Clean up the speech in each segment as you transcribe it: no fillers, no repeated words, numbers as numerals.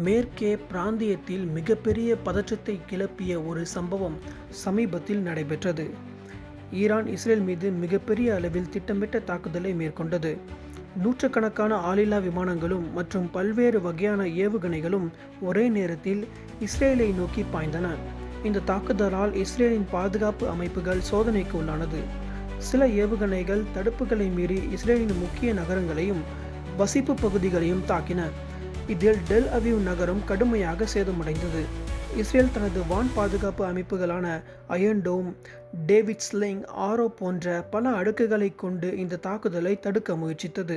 மேற்கே பிராந்தியத்தில் மிகப்பெரிய பதற்றத்தை கிளப்பிய ஒரு சம்பவம் சமீபத்தில் நடைபெற்றது. ஈரான் இஸ்ரேல் மீது மிகப்பெரிய அளவில் திட்டமிட்ட தாக்குதலை மேற்கொண்டது. நூற்றுக்கணக்கான ஆளில்லா விமானங்களும் மற்றும் பல்வேறு வகையான ஏவுகணைகளும் ஒரே நேரத்தில் இஸ்ரேலை நோக்கி பாய்ந்தன. இந்த தாக்குதலால் இஸ்ரேலின் பாதுகாப்பு அமைப்புகள் சோதனைக்கு உள்ளானது. சில ஏவுகணைகள் தடுப்புகளை மீறி இஸ்ரேலின் முக்கிய நகரங்களையும் வசிப்பு பகுதிகளையும் தாக்கின. இதில் டெல் அவீவ் நகரம் கடுமையாக சேதமடைந்தது. இஸ்ரேல் தனது வான் பாதுகாப்பு அமைப்புகளான அயர்ன் டோம், டேவிட் ஸ்லிங், ஆரோ போன்ற பல அடுக்குகளை கொண்டு இந்த தாக்குதலை தடுக்க முயற்சித்தது.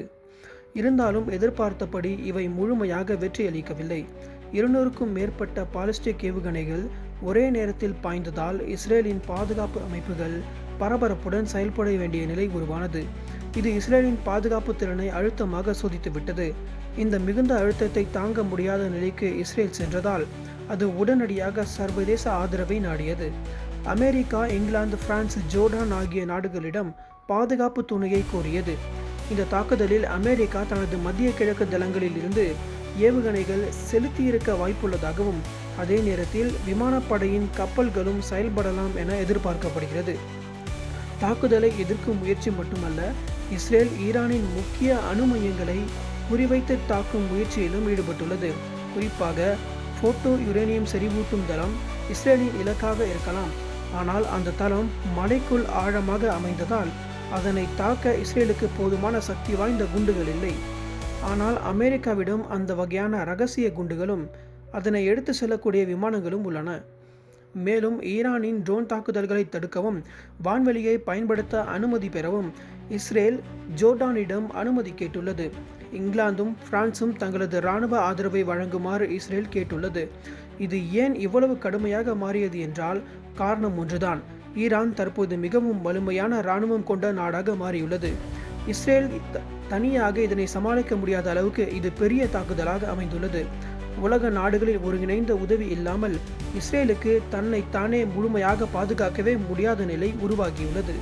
இருந்தாலும் எதிர்பார்த்தபடி இவை முழுமையாக வெற்றியளிக்கவில்லை. 200க்கும் மேற்பட்ட பாலிஸ்டிக் ஏவுகணைகள் ஒரே நேரத்தில் பாய்ந்ததால் இஸ்ரேலின் பாதுகாப்பு அமைப்புகள் பரபரப்புடன் செயல்பட வேண்டிய நிலை உருவானது. இது இஸ்ரேலின் பாதுகாப்பு திறனை அழுத்தமாக சோதித்துவிட்டது. இந்த மிகுந்த அழுத்தத்தை தாங்க முடியாத நிலைக்கு இஸ்ரேல் சென்றதால் அது உடனடியாக சர்வதேச ஆதரவை நாடியது. அமெரிக்கா, இங்கிலாந்து, பிரான்ஸ், ஜோர்டான் ஆகிய நாடுகளிடம் பாதுகாப்பு துணையை கோரியது. இந்த தாக்குதலில் அமெரிக்கா தனது மத்திய கிழக்கு தளங்களில் இருந்து ஏவுகணைகள் செலுத்தியிருக்க வாய்ப்புள்ளதாகவும், அதே நேரத்தில் விமானப்படையின் கப்பல்களும் செயல்படலாம் என எதிர்பார்க்கப்படுகிறது. தாக்குதலை எதிர்க்கும் முயற்சி மட்டுமல்ல, இஸ்ரேல் ஈரானின் முக்கிய அணு மையங்களை குறிவைத்து தாக்கும் முயற்சியிலும் ஈடுபட்டுள்ளது. குறிப்பாக போட்டோ யுரேனியம் செறிவூட்டும் தளம் இஸ்ரேலின் இலக்காக இருக்கலாம். ஆனால் அந்த தளம் மலைக்குள் ஆழமாக அமைந்ததால் அதனை தாக்க இஸ்ரேலுக்கு போதுமான சக்தி வாய்ந்த குண்டுகள் இல்லை. ஆனால் அமெரிக்காவிடம் அந்த வகையான ரகசிய குண்டுகளும் அதனை எடுத்து செல்லக்கூடிய விமானங்களும் உள்ளன. மேலும் ஈரானின் ட்ரோன் தாக்குதல்களை தடுக்கவும் வான்வெளியை பயன்படுத்த அனுமதி பெறவும் இஸ்ரேல் ஜோர்டானிடம் அனுமதி கேட்டுள்ளது. இங்கிலாந்தும் பிரான்சும் தங்களது இராணுவ ஆதரவை வழங்குமாறு இஸ்ரேல் கேட்டுள்ளது. இது ஏன் இவ்வளவு கடுமையாக மாறியது என்றால் காரணம் ஒன்றுதான். ஈரான் தற்போது மிகவும் வலிமையான இராணுவம் கொண்ட நாடாக மாறியுள்ளது. இஸ்ரேல் தனியாக இதனை சமாளிக்க முடியாத அளவுக்கு இது பெரிய தாக்குதலாக அமைந்துள்ளது. உலக நாடுகளில் ஒருங்கிணைந்த உதவி இல்லாமல் இஸ்ரேலுக்கு தன்னை தானே முழுமையாக பாதுகாக்கவே முடியாத நிலை உருவாகியுள்ளது.